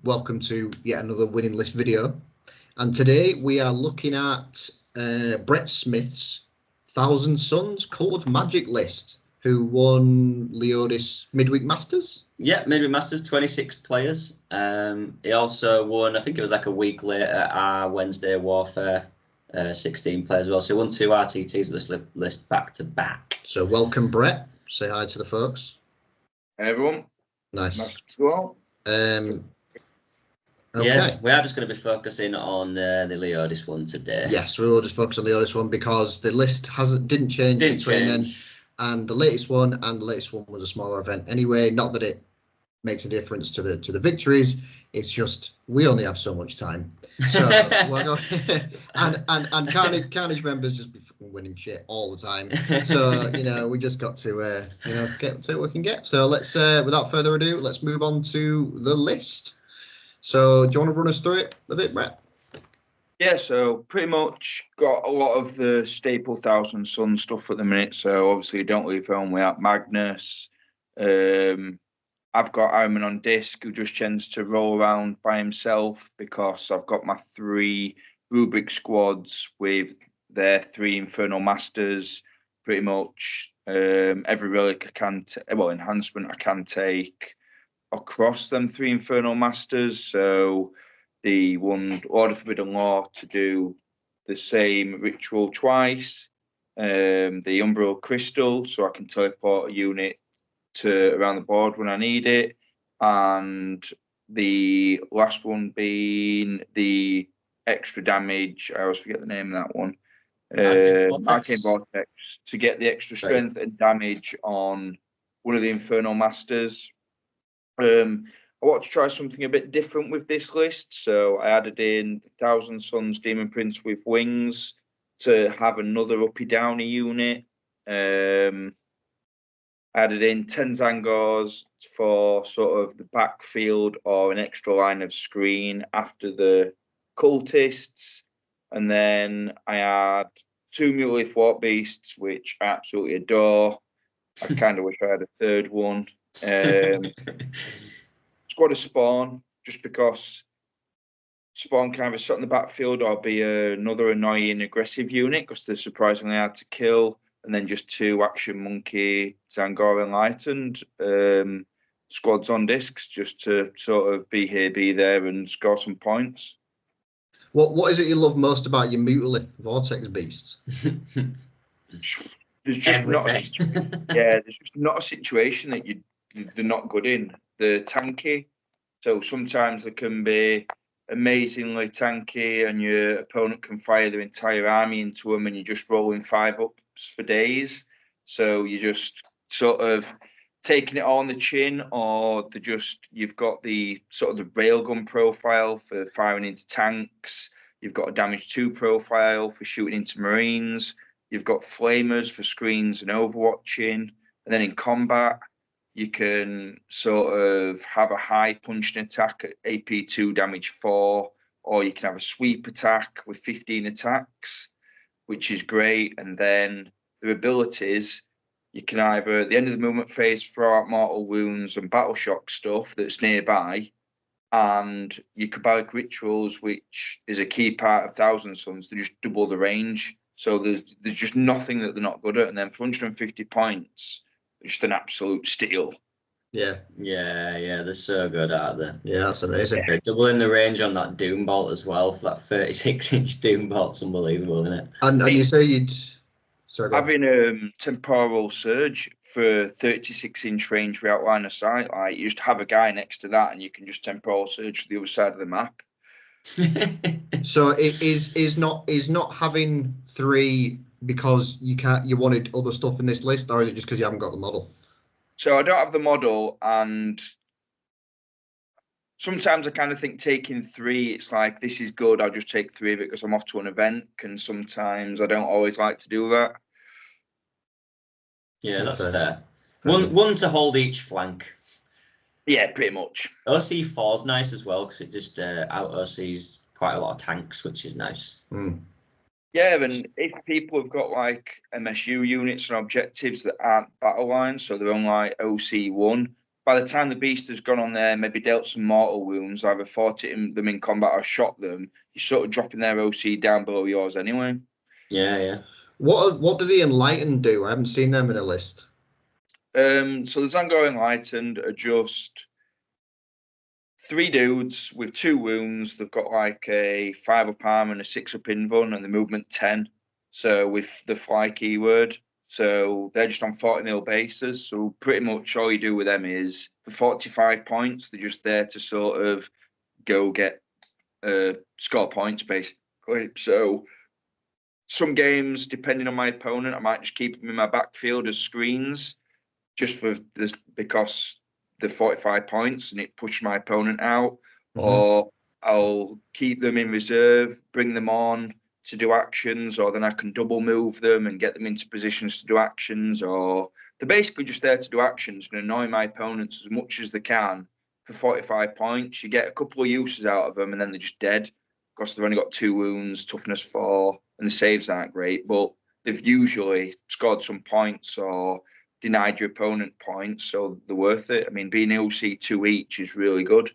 welcome to yet another winning list video. And today we are looking at Brett Smith's Thousand Suns Cult of Magic list, who won Leodis Midweek Masters. Yeah, Midweek Masters, 26 players. He also won, I think it was like a week later, our Wednesday Warfare, 16 players as well. So he won 2 RTTs with this list back to back. So welcome, Brett. Say hi to the folks. Hey everyone. Nice. Well, okay. Yeah, we are just going to be focusing on the Leodis one today. Yes, we will just focus on the Leodis one because the list didn't change between then and the latest one, and the latest one was a smaller event anyway. Not that it makes a difference to the victories. It's just we only have so much time. So we'll go and Carnage members just be fucking winning shit all the time. So we just got to get to what we can get. So let's without further ado, let's move on to the list. So do you want to run us through it a bit, Brett? Yeah, so pretty much got a lot of the staple Thousand Sun stuff at the minute. So obviously don't leave home without Magnus. I've got Ahriman on disc, who just tends to roll around by himself because I've got my 3 rubric squads with their 3 Infernal Masters. Pretty much every relic I can, enhancement I can take across them 3 Infernal Masters. So the one Order Forbidden Law to do the same ritual twice. The Umbral Crystal, so I can teleport a unit to around the board when I need it, and the last one being the extra damage. I always forget the name of that one. Arcane Vortex, to get the extra strength and damage on one of the Infernal Masters. I want to try something a bit different with this list, so I added in the Thousand Suns Demon Prince with Wings to have another uppy downy unit. Added in 10 Zangors for sort of the backfield or an extra line of screen after the cultists. And then I had 2 Mutalisk Warp Beasts, which I absolutely adore. I kind of wish I had a third one. Squad of Spawn, just because Spawn kind of sit on the backfield or be another annoying aggressive unit because they're surprisingly hard to kill. And then just 2 Action Monkey, Zangor Enlightened squads on discs, just to sort of be here, be there, and score some points. What is it you love most about your Mutalisk Vortex beasts? There's just there's just not a situation that they're not good in. They're tanky, so sometimes they can be amazingly tanky and your opponent can fire their entire army into them and you're just rolling 5-ups for days. So you're just sort of taking it all on the chin, or you've got the sort of the railgun profile for firing into tanks. You've got a damage 2 profile for shooting into marines. You've got flamers for screens and overwatching. And then in combat, you can sort of have a high punching attack at AP 2 damage 4, or you can have a sweep attack with 15 attacks, which is great. And then their abilities, you can either at the end of the movement phase throw out mortal wounds and battle shock stuff that's nearby, and your Cabalic Rituals, which is a key part of Thousand Suns, they just double the range. So there's just nothing that they're not good at. And then for 150 points, just an absolute steal. Yeah, they're so good, aren't they? Yeah, that's amazing. They're doubling the range on that Doom Bolt as well. For that 36-inch Doom Bolt's unbelievable, isn't it? And you say you'd... Sorry, having Temporal Surge for 36-inch range without line of sight, like you just have a guy next to that and you can just Temporal Surge to the other side of the map. So it is not having 3 because you wanted other stuff in this list, or is it just because you haven't got the model? So I don't have the model, and sometimes I kind of think taking 3, it's like, this is good, I'll just take 3 of it because I'm off to an event, and sometimes I don't always like to do that. Yeah, that's fair. One to hold each flank. Yeah, pretty much. OC4's nice as well because it just out OCs quite a lot of tanks, which is nice. Yeah, and if people have got like MSU units and objectives that aren't battle lines, so they're on like OC1, by the time the beast has gone on there, maybe dealt some mortal wounds, either fought them in combat or shot them, you're sort of dropping their OC down below yours anyway. Yeah. What do the Enlightened do? I haven't seen them in a list. So the Zangor Enlightened are just 3 dudes with 2 wounds. They've got like a 5-up arm and a 6-up invuln, and the movement 10. So with the fly keyword. So they're just on 40 mil bases. So pretty much all you do with them is for 45 points, they're just there to sort of go get score points basically. So some games, depending on my opponent, I might just keep them in my backfield as screens, just for this, because they're 45 points and it pushed my opponent out. Or I'll keep them in reserve, bring them on to do actions, or then I can double move them and get them into positions to do actions. Or they're basically just there to do actions and annoy my opponents as much as they can for 45 points. You get a couple of uses out of them and then they're just dead because they've only got 2 wounds, toughness 4, and the saves aren't great, but they've usually scored some points or denied your opponent points, so they're worth it. I mean, being OC 2 each is really good.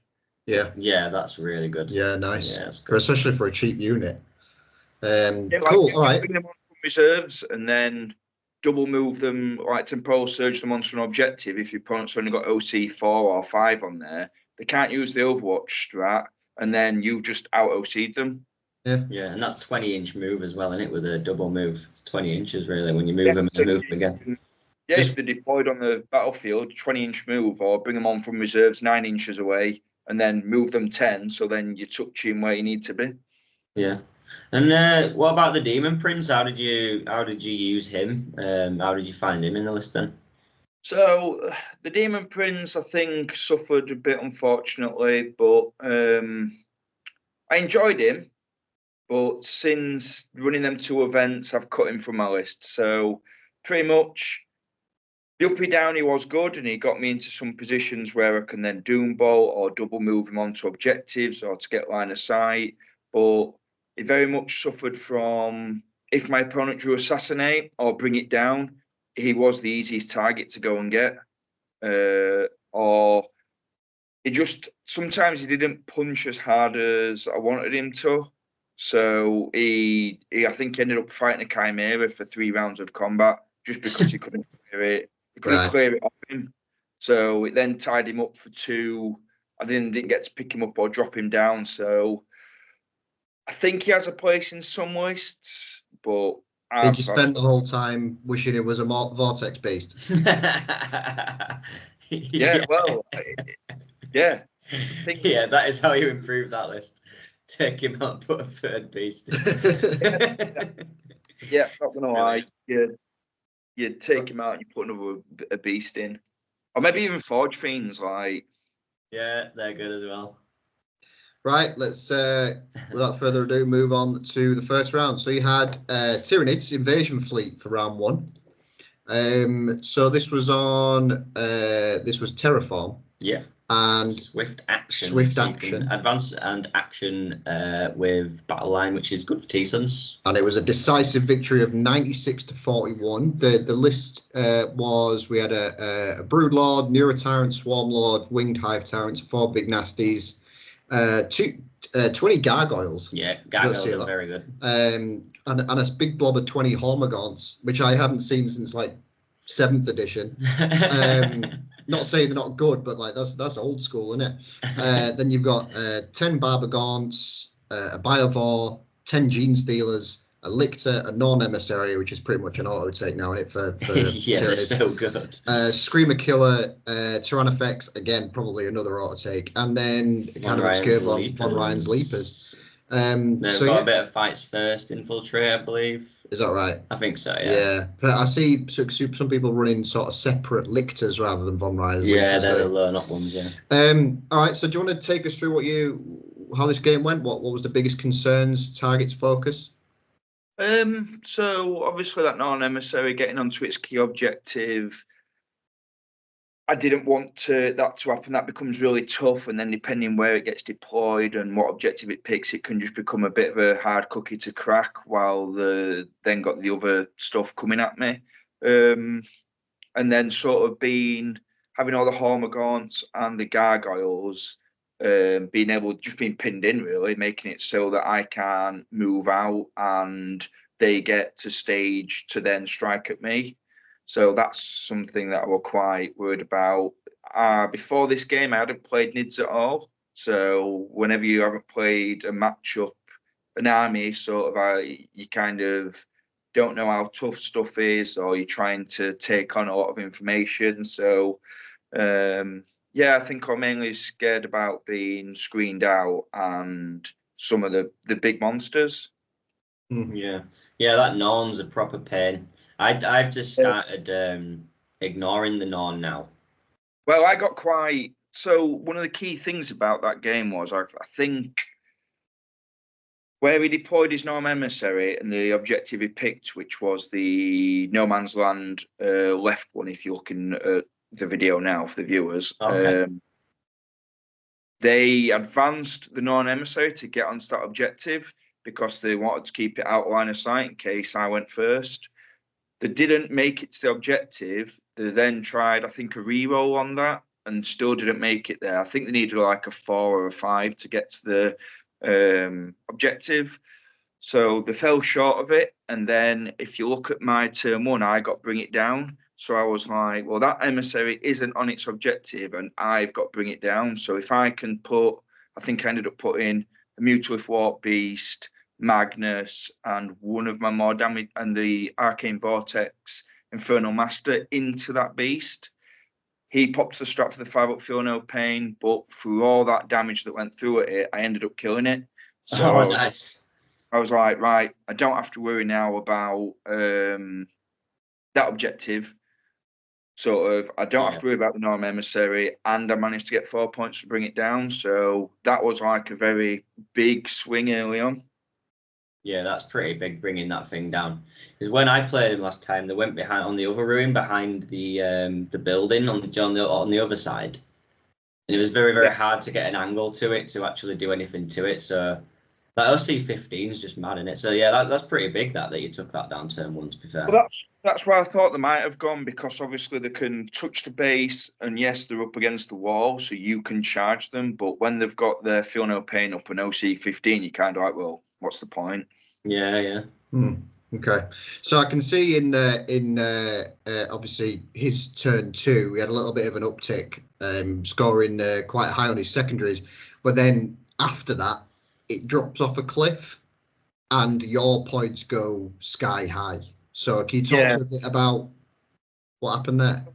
Yeah, that's really good. Yeah, nice. Yeah, especially for a cheap unit. Yeah, cool. Like, all right. bring them on from reserves and then double move them, like temporal surge them onto an objective. If your opponent's only got OC 4 or 5 on there, they can't use the Overwatch strat, and then you've just out OC'd them. Yeah, and that's 20-inch move as well, isn't it? With a double move, it's 20 inches really when you move them and move them again. Yeah, if they're deployed on the battlefield, 20-inch move, or bring them on from reserves 9 inches away, and then move them 10. So then you're touching where you need to be. Yeah. And what about the Demon Prince? How did you use him? How did you find him in the list then? So the Demon Prince, I think, suffered a bit, unfortunately, but I enjoyed him. But since running them 2 events, I've cut him from my list. So pretty much the uppy down, he was good, and he got me into some positions where I can then doom bolt or double move him onto objectives or to get line of sight. But he very much suffered from, if my opponent drew assassinate or bring it down, he was the easiest target to go and get. Or he just, sometimes he didn't punch as hard as I wanted him to. So he I think ended up fighting a Chimera for 3 rounds of combat just because he couldn't clear it. He couldn't clear it off him. So it then tied him up for 2. I didn't get to pick him up or drop him down. So I think he has a place in some lists, but did you spend the whole time wishing it was a Vortex beast? Yeah, well, yeah. Yeah, that is how you improve that list. Take him out and put a 3rd beast in. Yeah, not gonna lie. You take him out and you put a beast in. Or maybe even Forge Fiends, like. Yeah, they're good as well. Right, let's, without further ado, move on to the first round. So you had Tyranids Invasion Fleet for round 1. So this was on, this was Terraform. Yeah. And Swift action. Swift so action. Advance and action with Battle Line, which is good for T-Suns. And it was a decisive victory of 96-41. The list was, we had a Broodlord, Neurotyrant, Swarmlord, Winged Hive Tyrants, 4 Big Nasties, 20 Gargoyles. Yeah, Gargoyles are very good. And a big blob of 20 Hormagaunts, which I haven't seen since like 7th edition. Not saying they're not good, but like that's old school, isn't it? Then you've got 10 Barbagaunts, a Biovore, 10 Gene Stealers, a Lictor, a Norn Emissary, which is pretty much an auto take now, isn't it? For yeah, they're so good. Screamer Killer, Tyrannofex, again probably another auto take, and then kind of obscure Von Ryan's Leapers. They've got a bit of Fights First, Infiltrate, I believe. Is that right? I think so, yeah. Yeah, but I see some people running sort of separate Lictors rather than Von Ryan's. Yeah, they're the learn-up ones, yeah. All right, so do you want to take us through how this game went? What was the biggest concerns, targets, focus? So obviously that Norn Emissary getting onto its key objective, I didn't want that to happen. That becomes really tough, and then depending where it gets deployed and what objective it picks, it can just become a bit of a hard cookie to crack. While then got the other stuff coming at me, and then sort of being having all the Hormagaunts and the Gargoyles being pinned in, really, making it so that I can move out and they get to stage to then strike at me. So that's something that I was quite worried about. Before this game, I hadn't played Nids at all. So whenever you haven't played a matchup, an army, sort of, you kind of don't know how tough stuff is, or you're trying to take on a lot of information. So yeah, I think I'm mainly scared about being screened out and some of the big monsters. Yeah, that Norn's a proper pain. I've just started ignoring the Norn now. Well, I got quite... So one of the key things about that game was, I think, where he deployed his Norn Emissary and the objective he picked, which was the No Man's Land left one, if you're looking at the video now for the viewers. Okay. They advanced the Norn Emissary to get onto that objective because they wanted to keep it out of line of sight in case I went first. They didn't make it to the objective. They then tried, I think, a re-roll on that and still didn't make it there. I think they needed like a 4 or a 5 to get to the objective. So they fell short of it. And then if you look at my turn 1, I got Bring It Down. So I was like, well, that emissary isn't on its objective and I've got Bring It Down. So if I can put, I think I ended up putting a Mutalith Warp Beast, Magnus, and one of my more damage, and the Arcane Vortex, Infernal Master into that beast. He popped the strap for the 5-up Feel No Pain, but through all that damage that went through it, I ended up killing it. So nice. I was like, right, I don't have to worry now about that objective. Sort of, I don't have to worry about the Norn Emissary, and I managed to get 4 points to Bring It Down. So that was like a very big swing early on. Yeah, that's pretty big, bringing that thing down. Because when I played him last time, they went behind on the other ruin behind the building on the other side, and it was very, very hard to get an angle to it to actually do anything to it. So that OC-15 is just mad in it. So yeah, that's pretty big that you took that down turn 1. To be fair, well, that's where I thought they might have gone, because obviously they can touch the base, and yes, they're up against the wall, so you can charge them. But when they've got their Feel No Pain up an OC-15, you're kind of like, well, what's the point? Yeah. Okay, so I can see in obviously his turn 2, we had a little bit of an uptick, scoring quite high on his secondaries, but then after that, it drops off a cliff, and your points go sky high. So can you talk to a bit about what happened there?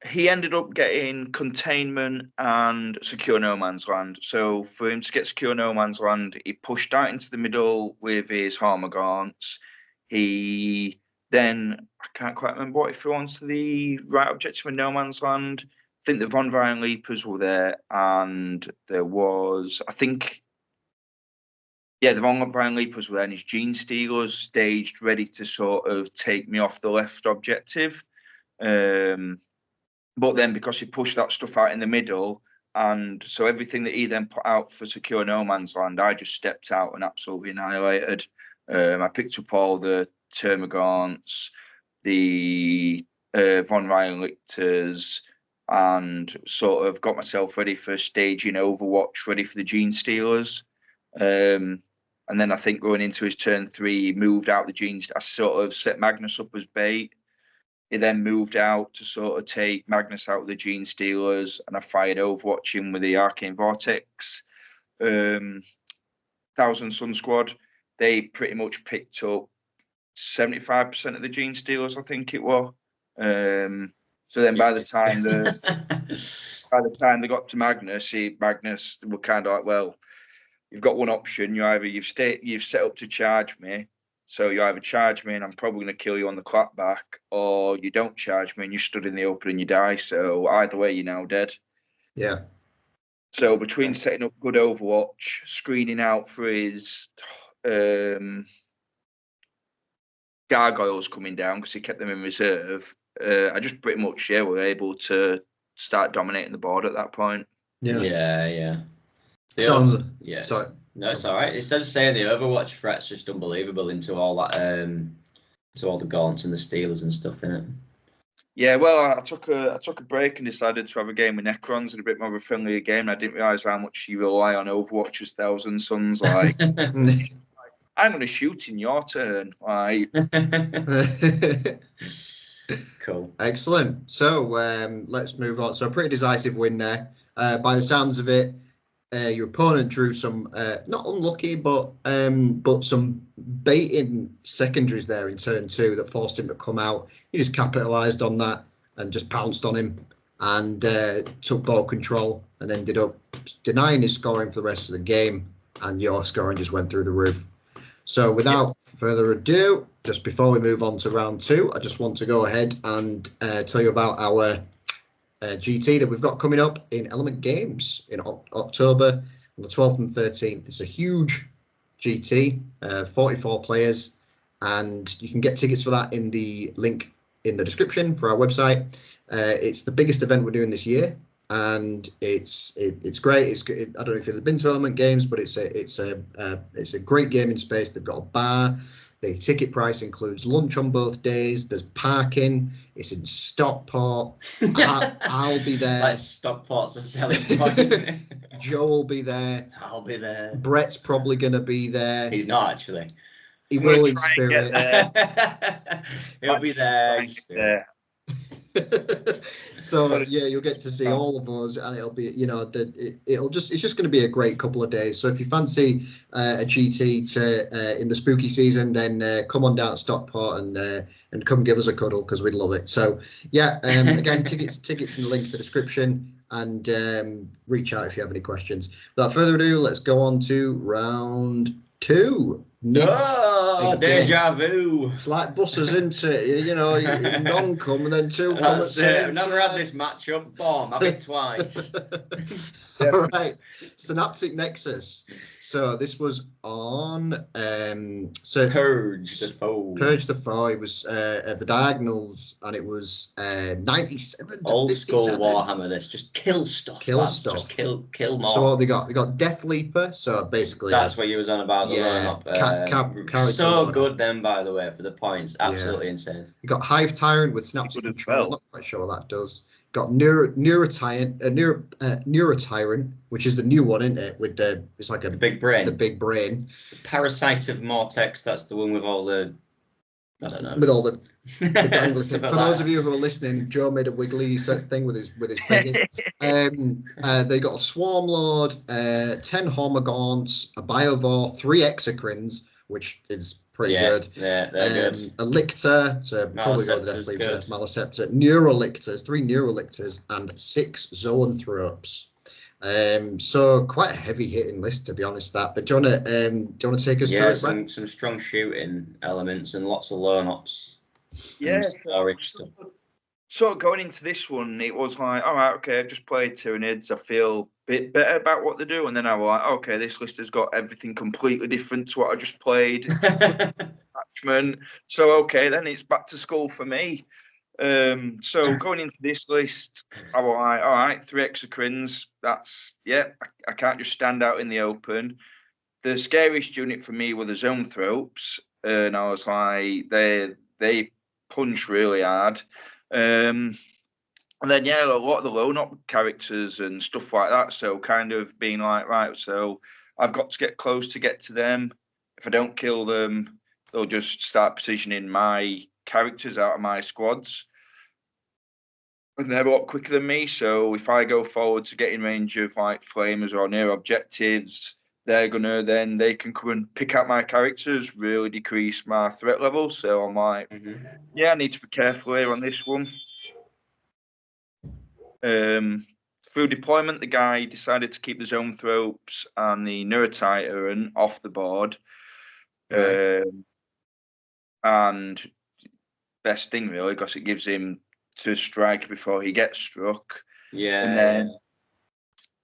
He ended up getting Containment and Secure No Man's Land. So for him to get Secure No Man's Land, he pushed out into the middle with his Hormagaunts. He then, I can't quite remember what he threw onto the right objective of No Man's Land. I think the Von Ryan Leapers were there, and there was, I think, the Von Ryan Leapers were there, and his Gene Stealers staged ready to sort of take me off the left objective. But then because he pushed that stuff out in the middle, and so everything that he then put out for Secure No Man's Land, I just stepped out and absolutely annihilated. I picked up all the Termagants, the Von Ryan Lictors, and sort of got myself ready for staging Overwatch, ready for the Gene Stealers. And then I think going into his turn 3, he moved out the Genes. I sort of set Magnus up as bait. He then moved out to sort of take Magnus out of the Gene Stealers, and I fired Overwatch in with the Arcane Vortex. Thousand Sun Squad, they pretty much picked up 75% of the Gene Stealers, I think it was. So then by the time they got to Magnus, Magnus were kind of like, well, you've got one option. You've set up to charge me. So you either charge me and I'm probably going to kill you on the clapback, or you don't charge me and you stood in the open and you die. So either way, you're now dead. Yeah. So between setting up good Overwatch, screening out for his gargoyles coming down because he kept them in reserve, I just pretty much were able to start dominating the board at that point. Yeah. Sorry. No, it's all right. It's just saying the Overwatch threat's just unbelievable into all that, into all the gaunts and the stealers and stuff in it. Yeah, well, I took a break and decided to have a game with Necrons and a bit more of a friendlier game. I didn't realise how much you rely on Overwatch's Thousand Suns. Like, I'm going to shoot in your turn. Like, cool. Excellent. So let's move on. So a pretty decisive win there. By the sounds of it, your opponent drew some not unlucky, but some baiting secondaries there in turn 2 that forced him to come out. He just capitalised on that and just pounced on him and took ball control and ended up denying his scoring for the rest of the game. And your scoring just went through the roof. So without further ado, just before we move on to round 2, I just want to go ahead and tell you about our GT that we've got coming up in Element Games in October on the 12th and 13th. It's a huge GT, 44 players, and you can get tickets for that in the link in the description for our website. It's the biggest event we're doing this year, and it's great. I don't know if you've been to Element Games, but it's a great gaming space. They've got a bar. The ticket price includes lunch on both days. There's parking. It's in Stockport. I'll be there. Like Stockport's a selling point. Joe will be there. I'll be there. Brett's probably going to be there. He's not actually. He will in spirit. He'll be there in spirit. So yeah, you'll get to see all of us, and it'll be, it's just going to be a great couple of days. So if you fancy a GT in the spooky season, then come on down to Stockport and come give us a cuddle, because we'd love it. So yeah, again, tickets in the link in the description, and reach out if you have any questions. Without further ado, let's go on to round 2. Deja vu. It's like buses, isn't it? None come and then 2 come. That's it. I've never had this matchup form. I've been twice. All right. Synaptic Nexus. So this was on Purge the Foe. Purge the Foe. It was at the Diagonals, and it was 97 to old 57. school Warhammer. This just kill stuff. Just kill more. So what they got? They got Death Leaper. So basically, that's what you was on about. So good then, by the way, for the points. Absolutely insane. You got Hive Tyrant with Synaptic Control. I'm not quite sure what that does. Got Neurotyrant, which is the new one, isn't it? With it's like the big brain. The big brain. The Parasite of Vortex. That's the one with all the. I don't know. With all the for those of you who are listening, Joe made a wiggly thing with his fingers. They got a Swarm Lord, 10 Hormagaunts, a Biovore, 3 Exocrines, which is pretty good. Yeah, they're good. A Lictor, so probably go with the Death Leaper. Maleceptor, Neurolictors, 3 Neurolictors, and 6 Zoanthropes. So quite a heavy hitting list, to be honest. But do you want to take us through it? Some strong shooting elements and lots of lone ops. Yeah, storage stuff. So going into this one, it was like, all right, okay, I've just played Tyranids. I feel a bit better about what they do, and then I was like, okay, this list has got everything completely different to what I just played. Attachment. So okay, then it's back to school for me. So going into this list, I was like, all right, 3 Exocrines. That's I can't just stand out in the open. The scariest unit for me were the Zoanthropes, and I was like, they punch really hard. And then a lot of the lone op characters and stuff like that. So kind of being like, right, so I've got to get close to get to them. If I don't kill them, they'll just start positioning my characters out of my squads. And they're a lot quicker than me, so if I go forward to get in range of like flamers or near objectives, they can come and pick out my characters, really decrease my threat level. So I'm like, I need to be careful here on this one. Through deployment, the guy decided to keep the Zoanthropes and the Neurotyrant off the board. And best thing really, because it gives him to strike before he gets struck. And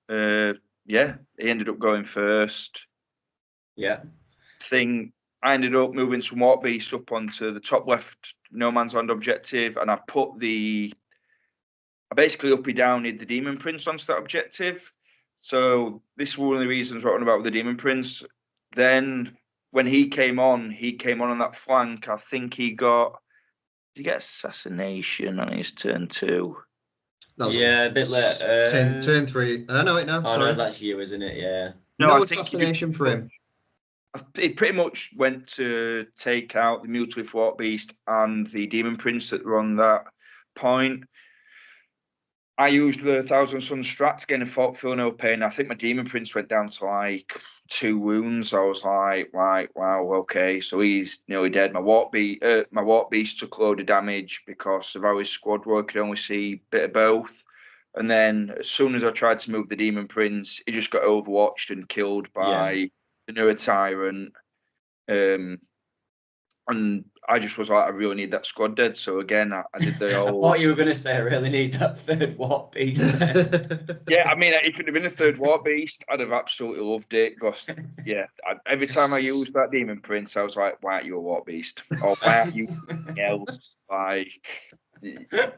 then he ended up going first. I ended up moving some Warp Beasts up onto the top left no man's land objective, and I basically uppy downied the Demon Prince onto that objective. So this is one of the reasons what I'm about with the Demon Prince. Then when he came on that flank. I think he got Did he get assassination on his turn 2? Yeah, a bit late. Turn 3. No, wait, no. Oh, sorry. no, that's you, isn't it? Yeah. No assassination for him. He pretty much went to take out the Mutilith Warp Beast and the Demon Prince that were on that point. I used the Thousand Sun strat to gain a feel no pain. I think my Demon Prince went down to like 2 wounds. I was like, right, wow, okay. So he's nearly dead. My Warp Beast took a load of damage because of how his squad were. I could only see a bit of both. And then as soon as I tried to move the Demon Prince, he just got overwatched and killed by the Newer Tyrant. And I just was like, I really need that squad dead. So again, I did the whole... I thought you were going to say I really need that 3rd Warp Beast. Yeah, I mean, it could have been a 3rd Warp Beast. I'd have absolutely loved it. Because, yeah, every time I used that Demon Prince, I was like, why aren't you a Warp Beast? Or why aren't you anything else? Like... Yeah,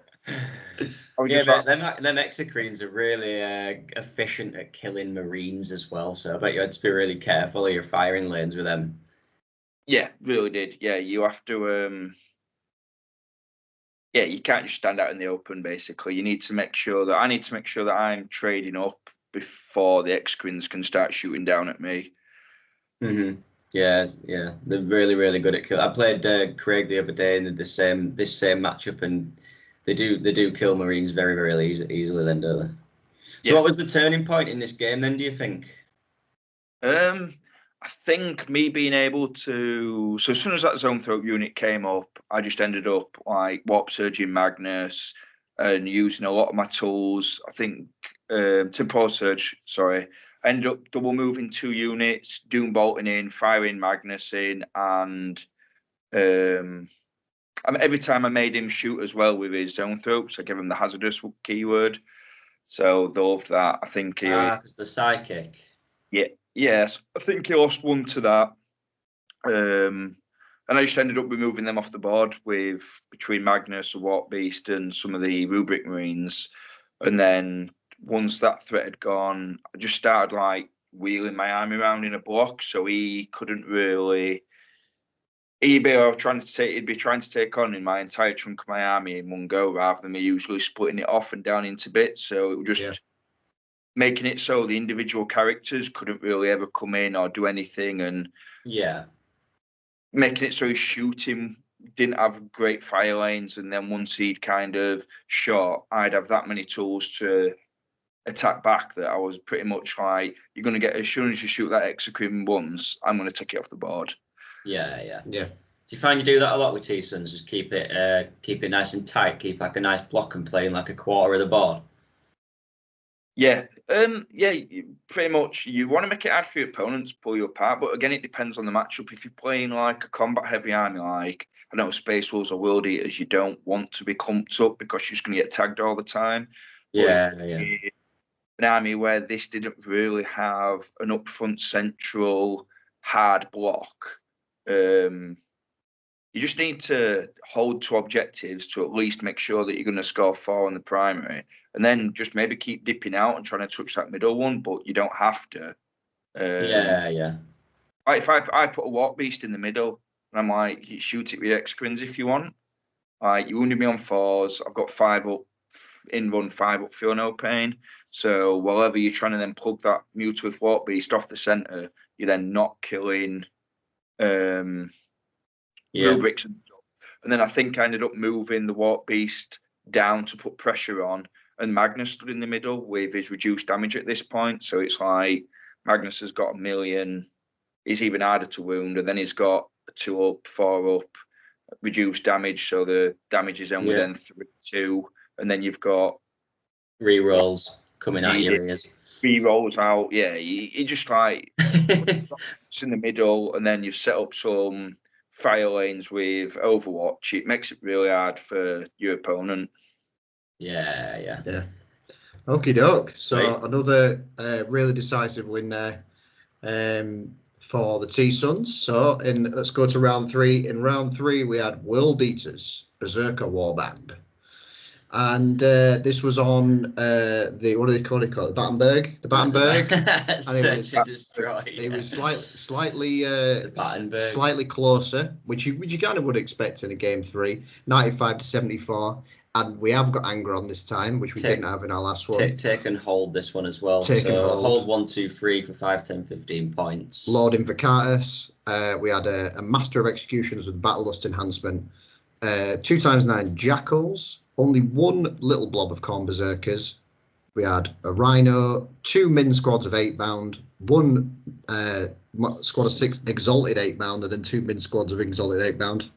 but them Exocrines are really efficient at killing Marines as well. So I bet you had to be really careful of your firing lanes with them. Yeah, really did. Yeah, you have to. Yeah, you can't just stand out in the open. Basically, you need to make sure that I need to make sure that I'm trading up before the Exocrines can start shooting down at me. Mm-hmm. Yeah, they're really, really good at kill. I played Craig the other day in this same matchup, and they do kill Marines very, very easily. Then, don't they? So, what was the turning point in this game? Then, do you think? I think me being able to... So as soon as that Zone Throat unit came up, I just ended up like Warp Surging Magnus and using a lot of my tools. I think Temporal Surge, sorry. I ended up double moving 2 units, Doom Bolting in, firing Magnus in, and every time I made him shoot as well with his Zone Throats, I gave him the hazardous keyword. So they loved that. I think because the psychic. Yeah. Yes, I think he lost 1 to that. And I just ended up removing them off the board with between Magnus, a Warp Beast, and some of the Rubric Marines. And then once that threat had gone, I just started like wheeling my army around in a block, so he couldn't really. He'd be trying to take on in my entire chunk of my army in one go, rather than me usually splitting it off and down into bits. So it was just making it so the individual characters couldn't really ever come in or do anything, and making it so his shooting didn't have great fire lanes, and then once he'd kind of shot, I'd have that many tools to attack back that I was pretty much like, you're going to get, as soon as you shoot that Exocrine once, I'm going to take it off the board. Yeah. Do you find you do that a lot with T-Suns? Just keep it nice and tight, keep like a nice block and play in like a quarter of the board? Yeah, pretty much. You want to make it hard for your opponents to pull you apart, but again, it depends on the matchup. If you're playing like a combat-heavy army, like I know Space Wolves or World Eaters, you don't want to be clumped up because you're just going to get tagged all the time. Yeah. An army where this didn't really have an upfront central hard block. You just need to hold to objectives to at least make sure that you're going to score 4 on the primary, and then just maybe keep dipping out and trying to touch that middle one, but you don't have to. Like if I put a Warp Beast in the middle, and I'm like, you shoot it with Exocrines if you want. Like, you wounded me on 4s. I've got 5 up, in run 5 up, feel no pain. So wherever you're trying to then plug that Mutilith Warp Beast off the centre, you're then not killing rubrics and stuff. And then I think I ended up moving the Warp Beast down to put pressure on, and Magnus stood in the middle with his reduced damage at this point. So it's like Magnus has got 1 million, he's even harder to wound, and then he's got a 2 up, 4 up, reduced damage, so the damage is only then 3-2, and then you've got rerolls coming out your ears. Rerolls out, you just like it's in the middle, and then you set up some fire lanes with Overwatch. It makes it really hard for your opponent. Yeah. Okie doke. So another really decisive win there for the T-Suns. So let's go to round 3. In round 3, we had World Eaters, Berserker Warband. And this was on the what do they call it? The Battenberg. The Battenberg. Search and destroy. It was slightly the Battenberg. slightly closer, which you kind of would expect in a game 3. 95 to 74, and we have got Angron this time, which we didn't have in our last one. Take and hold this one as well. Take and hold 1, 2, 3 for 5, 10, 15 points. Lord Invocatus. We had a Master of Executions with Battle Lust Enhancement. 2x9 Jackals. Only one little blob of Khorne Berserkers. We had a Rhino, 2 min squads of 8-bound, 1 squad of 6 Exalted 8-bound, and then 2 min squads of Exalted 8-bound.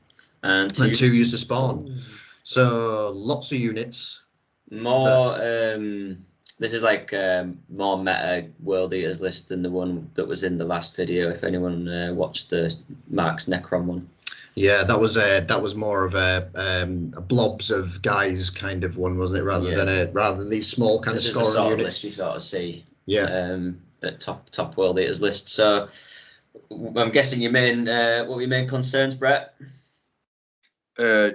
And 2 used to spawn. So lots of units. More. This is like more meta World Eaters list than the one that was in the last video. If anyone watched the Mark's Necron one. Yeah, that was more of a blobs of guys kind of one, wasn't it? Rather than these small kind of scoring sort units. Of list you sort of see. Yeah. At top World Eaters list. So I'm guessing your main what were your main concerns, Brett?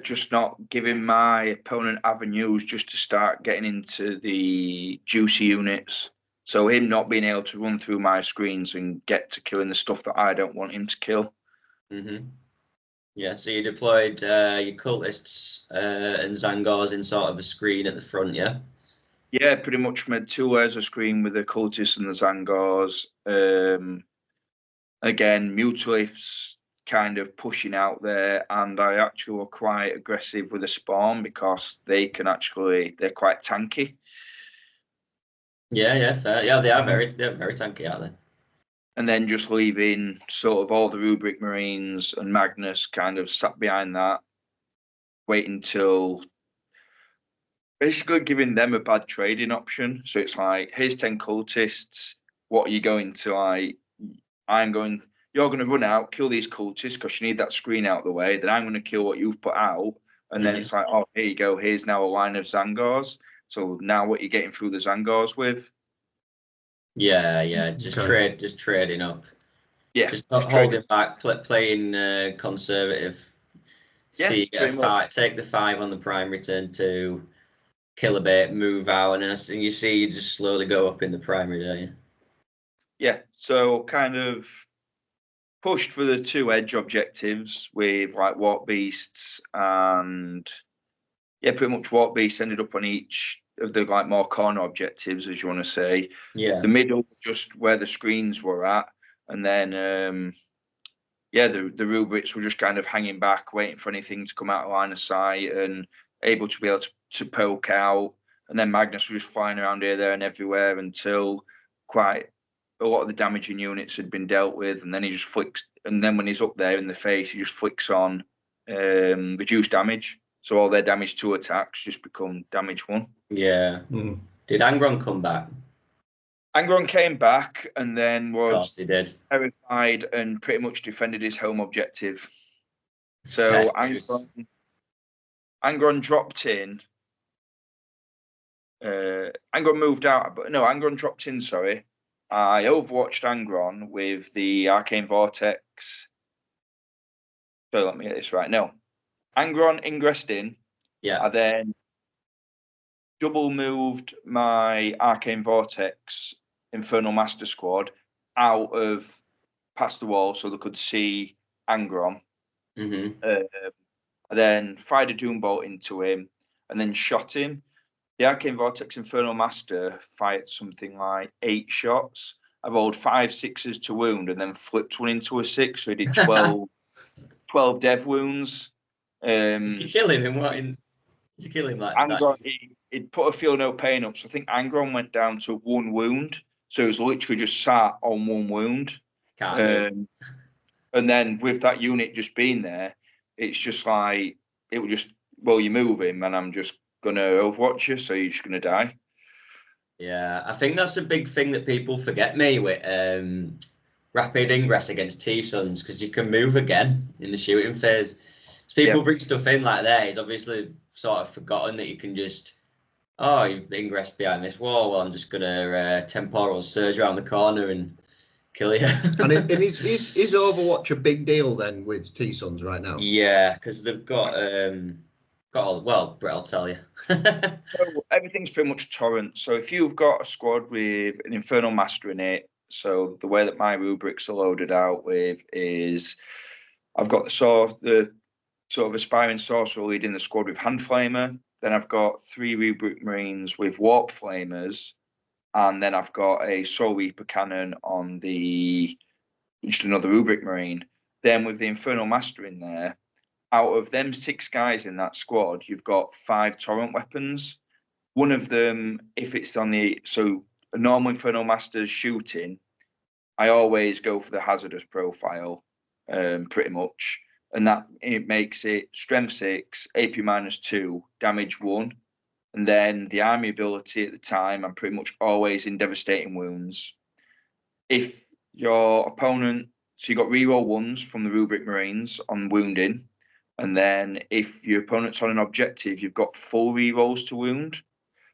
Just not giving my opponent avenues just to start getting into the juicy units. So him not being able to run through my screens and get to killing the stuff that I don't want him to kill. Mm-hmm. Yeah, so you deployed your cultists and Zangors in sort of a screen at the front, yeah? Yeah, pretty much made 2 layers of screen with the cultists and the Zangors. Again, Mutaliths kind of pushing out there, and I actually were quite aggressive with the spawn because they're quite tanky. Yeah, fair. Yeah, they're very tanky, aren't they? And then just leaving sort of all the Rubric Marines and Magnus kind of sat behind that, waiting till basically giving them a bad trading option. So it's like, here's 10 cultists. What are you going to like? You're going to run out, kill these cultists because you need that screen out of the way. Then I'm going to kill what you've put out. And then it's like, oh, here you go. Here's now a line of Zangors. So now what you're getting through the Zangors with. Yeah, just trading up. Yeah, just holding back, playing conservative. Yeah, see, get a 5, take the 5 on the primary turn 2, kill a bit, move out, and then you see you just slowly go up in the primary, don't you? Yeah, so kind of pushed for the 2 edge objectives with like Warp Beasts, and pretty much Warp Beasts ended up on each of the like more corner objectives, as you want to say. Yeah. The middle, just where the screens were at, and then the rubrics were just kind of hanging back, waiting for anything to come out of line of sight, and able to be able to poke out. And then Magnus was just flying around here, there, and everywhere until quite a lot of the damaging units had been dealt with, and then he just flicks. And then when he's up there in the face, he just flicks on reduced damage. So all their damage 2 attacks just become damage 1. Yeah. Did Angron come back? Angron came back and then was he did. terrified and pretty much defended his home objective. So Angron dropped in. Angron moved out, but no, Angron dropped in, sorry. I overwatched Angron with the Arcane Vortex. So let me get this right. No. Angron ingressed in. Yeah. I then double moved my Arcane Vortex Infernal Master squad out of past the wall so they could see Angron. I then fired a Doombolt into him and then shot him. The Arcane Vortex Infernal Master fired something like 8 shots. I rolled 5 6s to wound and then flipped one into a 6, so he did 12 dev wounds. Did you kill him? Did you kill him like Angron, that? He'd put a feel no pain up, so I think Angron went down to 1 wound. So it was literally just sat on 1 wound. And then with that unit just being there, it's just like, it would just, well, you move him and I'm just going to overwatch you, so you're just going to die. Yeah, I think that's a big thing that people forget me with rapid ingress against T-Suns, because you can move again in the shooting phase. So people bring stuff in like that. He's obviously sort of forgotten that you can just, you've ingressed behind this wall. Well, I'm just going to temporal surge around the corner and kill you. And is Overwatch a big deal then with T-Suns right now? Yeah, because they've got Got all. Well, Brett, I'll tell you. So everything's pretty much torrent. So if you've got a squad with an Infernal Master in it, so the way that my rubrics are loaded out with is I've got the sort of aspiring sorcerer leading the squad with Hand Flamer. Then I've got 3 rubric marines with Warp Flamers, and then I've got a Soul Reaper cannon on just another rubric marine. Then with the Infernal Master in there, out of them 6 guys in that squad, you've got 5 torrent weapons. One of them, if it's on a normal Infernal Master's shooting, I always go for the hazardous profile, pretty much. And that it makes it strength 6, AP -2, damage 1. And then the army ability at the time, I'm pretty much always in devastating wounds. If your opponent, so you got reroll 1s from the rubric marines on wounding. And then if your opponent's on an objective, you've got full rerolls to wound.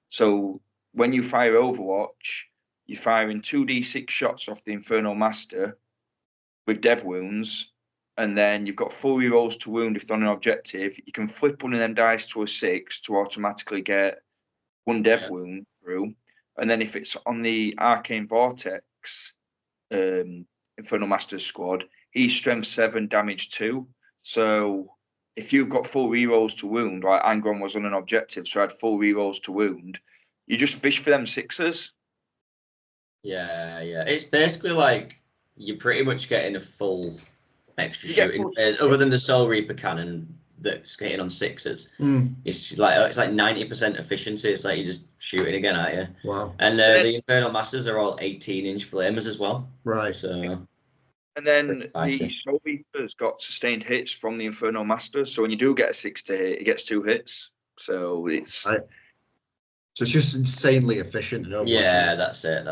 So when you fire Overwatch, you're firing 2d6 shots off the Infernal Master with dev wounds, and then you've got full rerolls to wound if they're on an objective. You can flip one of them dice to a 6 to automatically get 1 dev wound through. And then if it's on the Arcane Vortex Infernal Master squad, he's strength 7, damage 2. So if you've got full rerolls to wound, like Angron was on an objective, so I had full rerolls to wound, you just fish for them 6s. Yeah. It's basically like you're pretty much getting a full extra shooting phase, other than the Soul Reaper cannon that's hitting on 6s. It's like 90% efficiency. It's like you're just shooting again, aren't you? Wow. And the Infernal Masters are all 18-inch flamers as well. Right. So. And then the Soul Reaper's got sustained hits from the Infernal Master. So when you do get a 6 to hit, it gets 2 hits. So it's... So it's just insanely efficient. Yeah, that's it.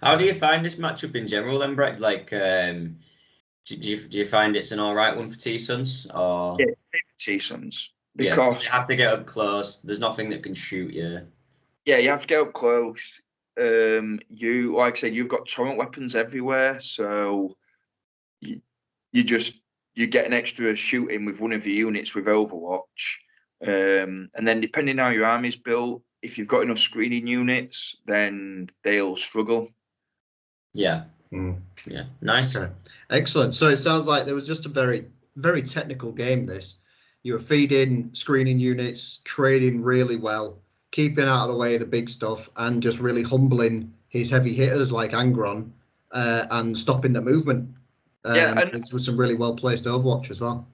How do you find this matchup in general then, Brett? Like, do you find it's an all right one for T-Suns? Or... Yeah, T-Suns. Because you have to get up close. There's nothing that can shoot you. Yeah, you have to get up close. Like I said, you've got torrent weapons everywhere. So you get an extra shooting with one of your units with Overwatch. And then depending how your army's built, if you've got enough screening units, then they'll struggle. Yeah. Yeah. Nice. Okay. Excellent. So it sounds like there was just a very, very technical game, this. You were feeding screening units, trading really well, keeping out of the way of the big stuff, and just really humbling his heavy hitters like Angron, and stopping the movement. And it was some really well-placed Overwatch as well.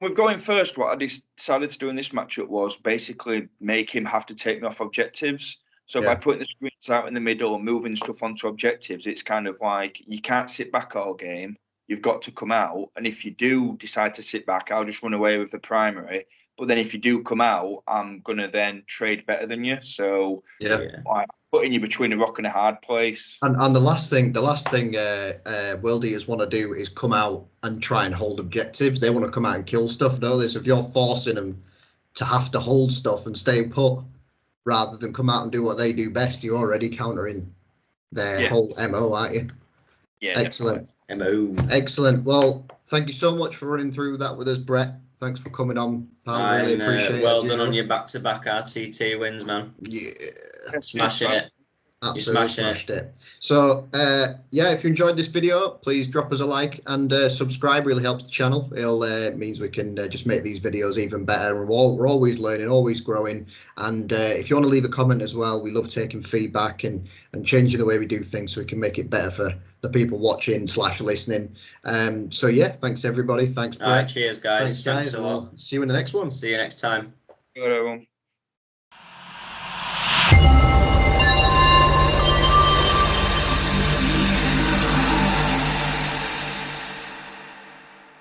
With going first, what I decided to do in this matchup was basically make him have to take me off objectives. So by putting the screens out in the middle and moving stuff onto objectives, it's kind of like you can't sit back all game. You've got to come out. And if you do decide to sit back, I'll just run away with the primary. But then if you do come out, I'm going to then trade better than you. So like, putting you between a rock and a hard place. And the last thing World Eaters want to do is come out and try and hold objectives. They want to come out and kill stuff, don't they? So if you're forcing them to have to hold stuff and stay put rather than come out and do what they do best, you're already countering their whole MO, aren't you? Yeah. Excellent. MO. Excellent. Well, thank you so much for running through that with us, Brett. Thanks for coming on, pal. Really appreciate it. Well done on your back-to-back RTT wins, man. Yeah. Smashing it. Absolutely smashed it. So, if you enjoyed this video, please drop us a like and subscribe. Really helps the channel. It means we can just make these videos even better. We're always learning, always growing. And if you want to leave a comment as well, we love taking feedback and changing the way we do things so we can make it better for the people watching / listening. Thanks everybody. Thanks, Brett. All right, cheers, guys. Thanks, guys. We'll see you in the next one. See you next time. Good, everyone.